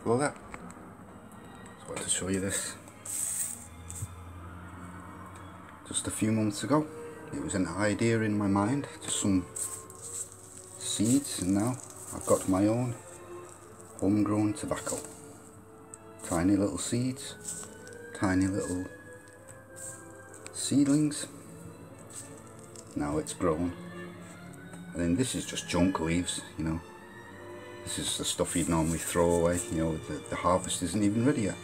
Hello there. Just wanted to show you this. Just a few months ago, it was an idea in my mind, just some seeds, and now I've got my own homegrown tobacco. Tiny little seeds, tiny little seedlings. Now it's grown. And then this is just junk leaves, you know. This is the stuff you'd normally throw away, you know, the harvest isn't even ready yet.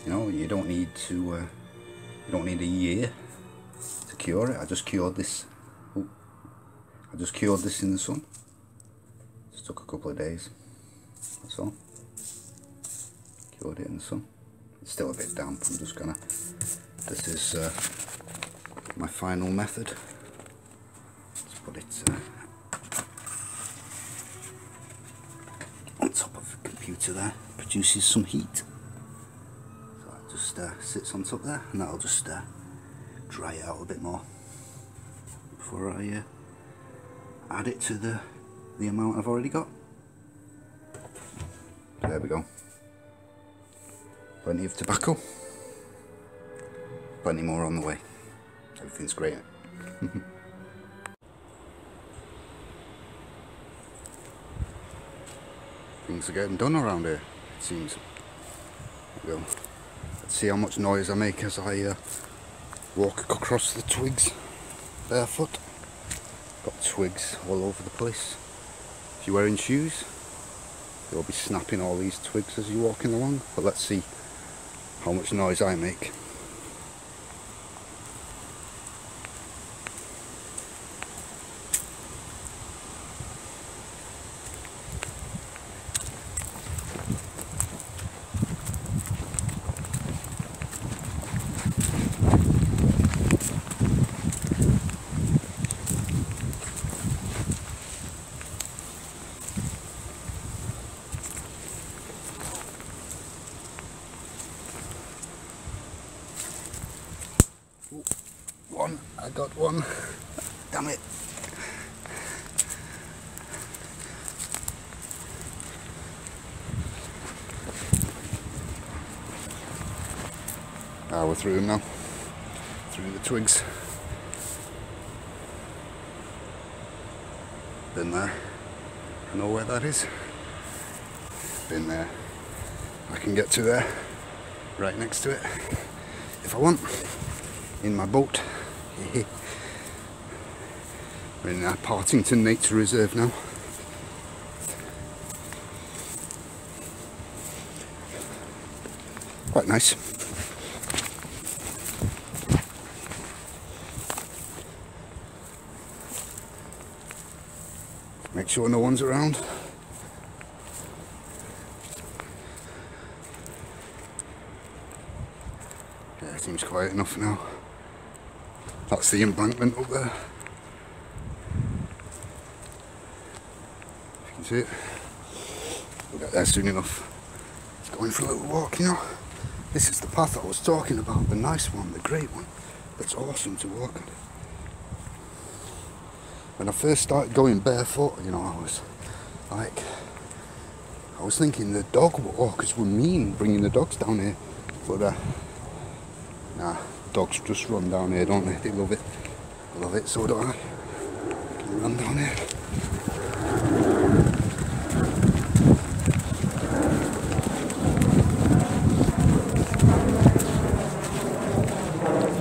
You know, you don't need to, you don't need a year to cure it. I just cured this. Oh, I just cured this in the sun. Just took a couple of days, that's all. Cured it in the sun. It's still a bit damp, I'm just gonna, this is my final method. Let's put it on top of the computer there, produces some heat. So it just sits on top there, and that'll just dry it out a bit more before I add it to the amount I've already got. There we go. Plenty of tobacco. Plenty more on the way. Everything's great. Things are getting done around here, it seems. There we go. Let's see how much noise I make as I walk across the twigs barefoot. Got twigs all over the place. If you're wearing shoes, you'll be snapping all these twigs as you're walking along. But let's see how much noise I make. One, I got one. Damn it. Ah, we're through them now. Through the twigs. Been there. I know where that is. Been there. I can get to there. Right next to it. If I want. In my boat. We're in our Partington Nature Reserve now. Quite nice. Make sure no one's around. Yeah, it seems quiet enough now. That's the embankment up there. If you can see it. We'll get there soon enough. It's going for a little walk, you know. This is the path I was talking about, the nice one, the great one. That's awesome to walk on. When I first started going barefoot, you know, I was thinking the dog walkers were mean bringing the dogs down here, but nah. Dogs just run down here, don't they? They love it. I love it, so do I. They run down here.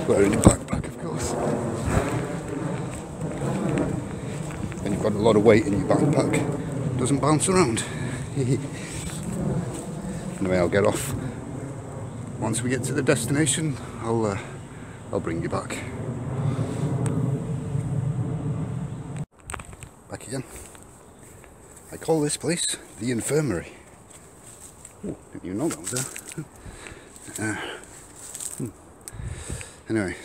Wearing a backpack, of course. And you've got a lot of weight in your backpack. It doesn't bounce around. Anyway, I'll get off. Once we get to the destination, I'll bring you back. Back again. I call this place the infirmary. Oh, didn't even know that was there. Anyway,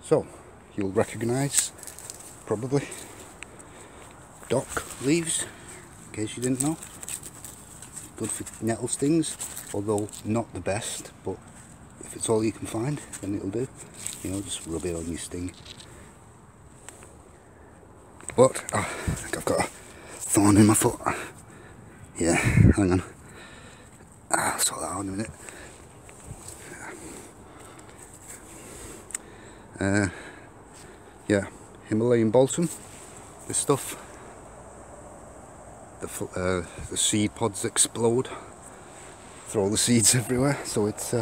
so you'll recognise probably dock leaves, in case you didn't know. Good for nettle stings, although not the best, but if it's all you can find, then it'll do. You know, just rub it on your sting. But I think I've got a thorn in my foot. Yeah, hang on. I'll sort that out in a minute. Yeah, Himalayan balsam, this stuff. The seed pods explode, throw the seeds everywhere, so it's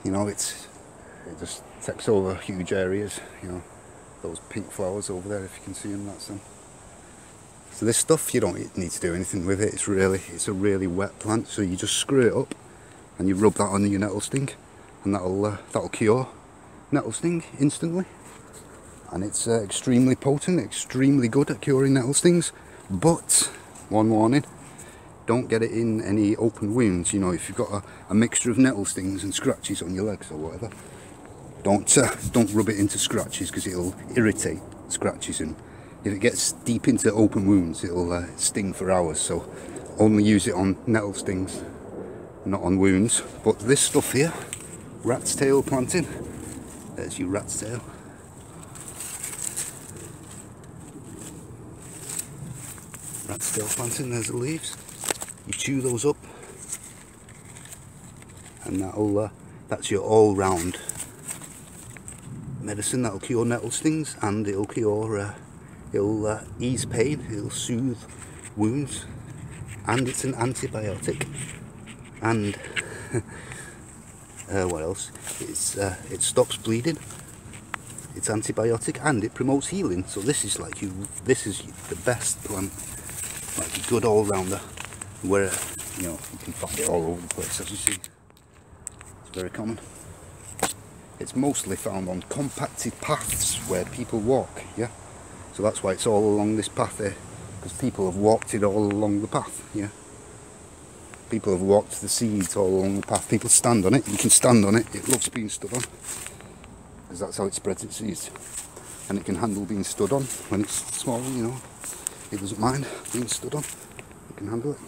you know, it just takes over huge areas. You know, those pink flowers over there, if you can see them, that's them. So this stuff, you don't need to do anything with it. It's a really wet plant, so you just screw it up and you rub that on your nettle sting, and that'll cure nettle sting instantly. And it's extremely potent, extremely good at curing nettle stings. But one warning: don't get it in any open wounds. You know, if you've got a mixture of nettle stings and scratches on your legs or whatever, don't rub it into scratches, because it'll irritate scratches, and if it gets deep into open wounds, it'll sting for hours. So only use it on nettle stings, not on wounds. But this stuff here, rat's tail planting, there's your rat's tail. Rat's tail planting, there's the leaves. You chew those up, and that's your all-round medicine. That'll cure nettle stings, and it'll cure, it'll ease pain, it'll soothe wounds, and it's an antibiotic. And what else? It stops bleeding. It's antibiotic, and it promotes healing. So this is the best plant, like a good all-rounder. Where, you know, you can find it all over the place, as you see. It's very common. It's mostly found on compacted paths where people walk, yeah? So that's why it's all along this path there, because people have walked it all along the path, yeah? People have walked the seeds all along the path. People stand on it. You can stand on it. It loves being stood on, because that's how it spreads its seeds. And it can handle being stood on when it's small, you know. It doesn't mind being stood on. It can handle it.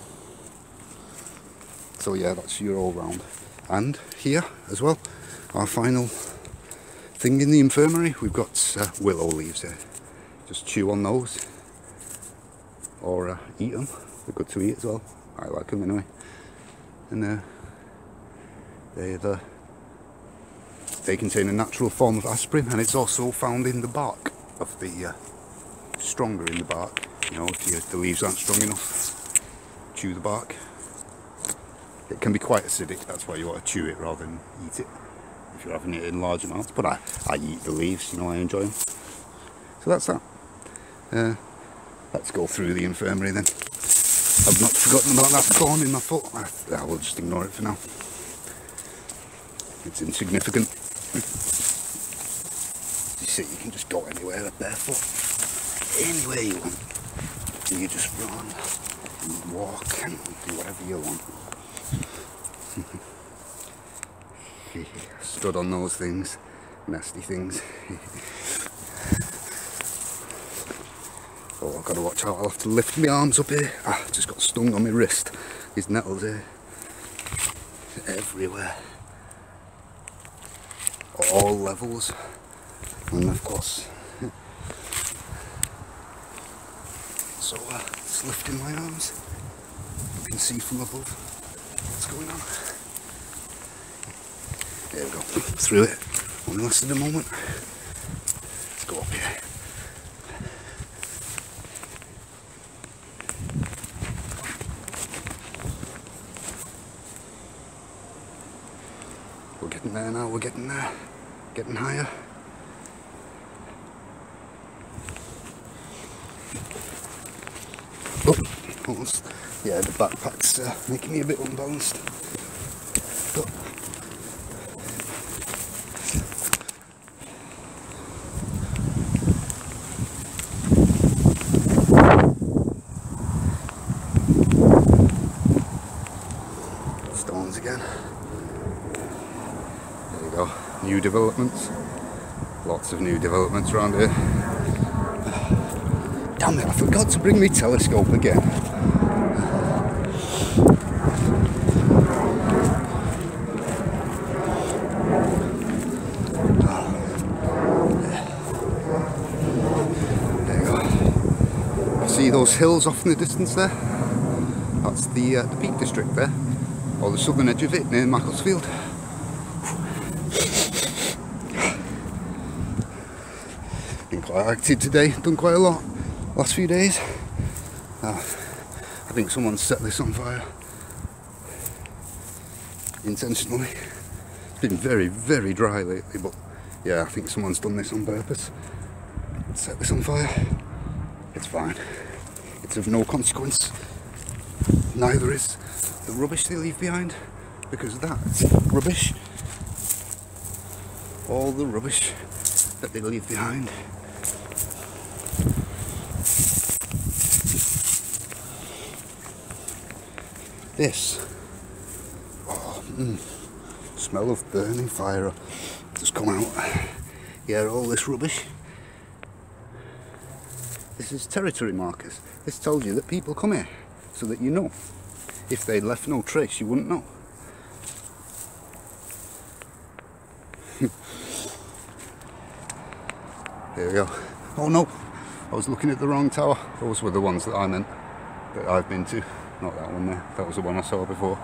So yeah, that's your all-round. And here as well, our final thing in the infirmary, we've got willow leaves there. Just chew on those, or eat them. They're good to eat as well. I like them anyway. And they contain a natural form of aspirin, and it's also found in the bark of the stronger in the bark. You know, if the leaves aren't strong enough, chew the bark. It can be quite acidic, that's why you want to chew it rather than eat it if you're having it in large amounts. But I eat the leaves, you know, I enjoy them. So that's that. Let's go through the infirmary then. I've not forgotten about that thorn in my foot. I will just ignore it for now. It's insignificant. You see, you can just go anywhere barefoot, anywhere you want. You just run and walk and do whatever you want. Stood on those things, nasty things. Oh, I've got to watch out. I'll have to lift my arms up here. I just got stung on my wrist. These nettles here, everywhere, all levels, and of course. So just lifting my arms. You can see from above what's going on. There we go, through it. Only lasted a moment. Let's go up here. We're getting there now, we're getting there. Getting higher. Oh, almost. Yeah, the backpack's making me a bit unbalanced. Oh. Stones again. There you go. New developments. Lots of new developments around here. Damn it, I forgot to bring my telescope again. There you go. See those hills off in the distance there? That's the Peak District there, or the southern edge of it, near Macclesfield. Been quite active today, done quite a lot last few days. I think someone's set this on fire intentionally. It's been very, very dry lately, but yeah, I think someone's done this on purpose. Set this on fire. It's fine. It's of no consequence. Neither is the rubbish they leave behind, because that's rubbish. All the rubbish that they leave behind. This, smell of burning fire just come out. Yeah, all this rubbish. This is territory markers. This tells you that people come here, so that you know. If they left no trace, you wouldn't know. Here we go. Oh no, I was looking at the wrong tower. Those were the ones that I meant, that I've been to. Not that one there, that was the one I saw before.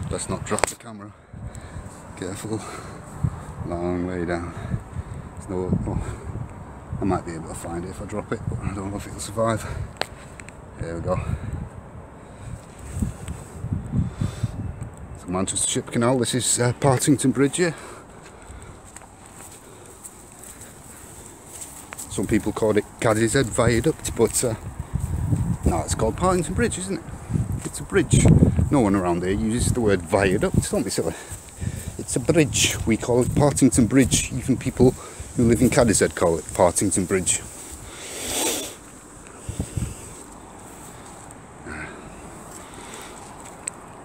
Let's not drop the camera. Careful. Long way down. There's no, oh, I might be able to find it if I drop it, but I don't know if it'll survive. There we go. So Manchester Ship Canal, this is Partington Bridge here. Some people call it Cadizhead Viaduct, but no, it's called Partington Bridge, isn't it? It's a bridge. No one around here uses the word viaduct, don't be silly. It's a bridge. We call it Partington Bridge. Even people who live in Cadizhead call it Partington Bridge.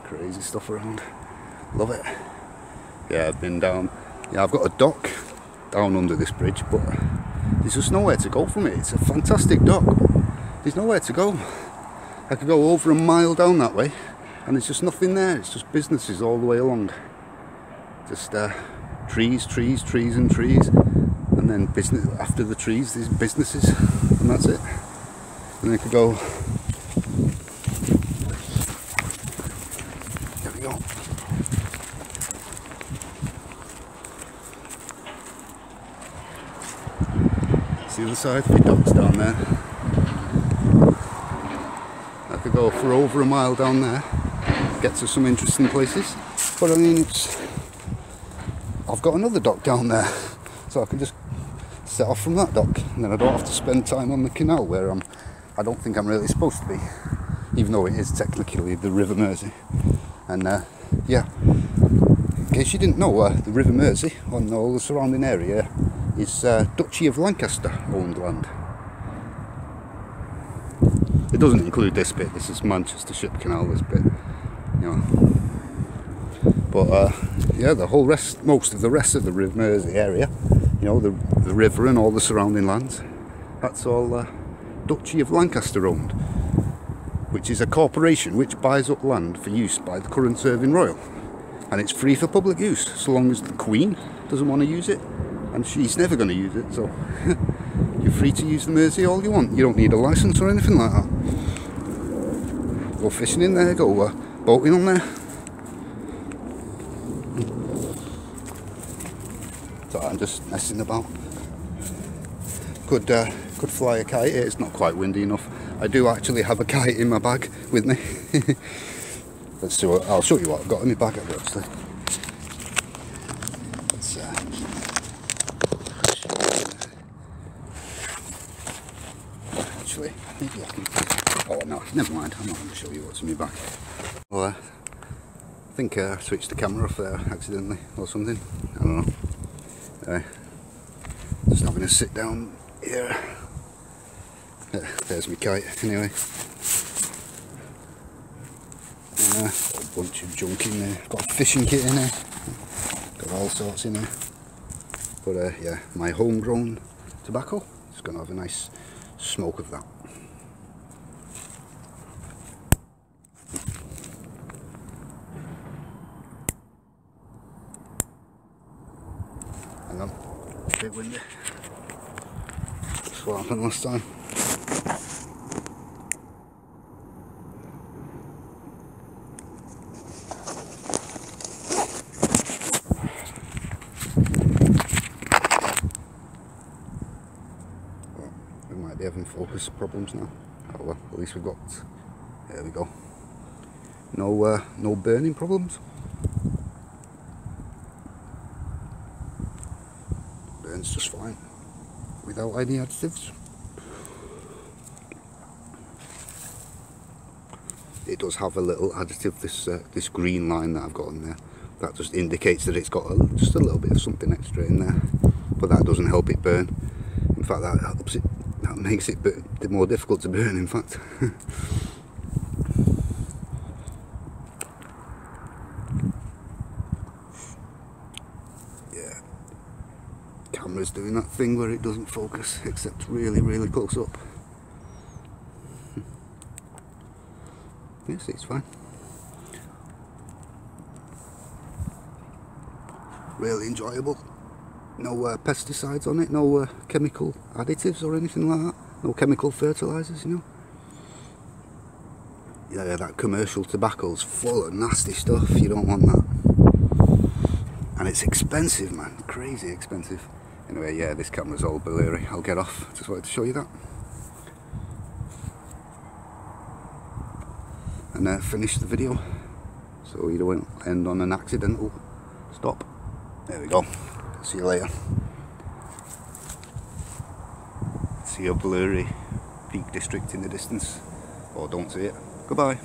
Crazy stuff around. Love it. Yeah, I've been down. Yeah, I've got a dock down under this bridge, but there's just nowhere to go from it. It's a fantastic dock, but there's nowhere to go. I could go over a mile down that way, and there's just nothing there. It's just businesses all the way along. Just trees, trees, trees and trees, and then business after the trees there's businesses, and that's it. And I could go. There we go. See the other side, the docks down there. I could go for over a mile down there, get to some interesting places, but I mean, I've got another dock down there, so I can just set off from that dock, and then I don't have to spend time on the canal where I don't think I'm really supposed to be, even though it is technically the River Mersey. And yeah, in case you didn't know, the River Mersey and all the surrounding area is Duchy of Lancaster owned land. It doesn't include this bit. This is Manchester Ship Canal, this bit, you know. But yeah, the whole rest, most of the rest of the River Mersey area, you know, the river and all the surrounding lands, that's all Duchy of Lancaster owned, which is a corporation which buys up land for use by the current serving royal, and it's free for public use so long as the Queen doesn't want to use it, and she's never going to use it. So you're free to use the Mersey all you want. You don't need a licence or anything like that. Go fishing in there, go boating on there. So I'm just messing about. Could fly a kite here. It's not quite windy enough. I do actually have a kite in my bag with me. Let's see what, I'll show you what I've got in my bag actually. Let's actually, maybe I can, oh no, never mind, I'm not going to show you what's in my bag. Well, I think I switched the camera off there accidentally or something, I don't know. Just having a sit down here. There's my kite anyway. And a whole bunch of junk in there. Got a fishing kit in there. Got all sorts in there. But yeah, my homegrown tobacco. Just gonna have a nice smoke of that. Hang on, a bit windy. That's what happened last time. focus problems now. Oh well, at least we've got, there we go. No, no burning problems. Burns just fine, without any additives. It does have a little additive, this green line that I've got on there. That just indicates that it's got just a little bit of something extra in there, but that doesn't help it burn. In fact, that helps it. That makes it more difficult to burn. In fact. Yeah, camera's doing that thing where it doesn't focus except really, really close up. Yes, it's fine. Really enjoyable. No pesticides on it, no chemical additives or anything like that. No chemical fertilizers, you know. Yeah, that commercial tobacco's full of nasty stuff. You don't want that. And it's expensive, man. Crazy expensive. Anyway, yeah, this camera's all blurry. I'll get off. Just wanted to show you that. And finish the video, so you don't end on an accidental stop. There we go. See you later. See a blurry Peak District in the distance, or don't see it. Goodbye.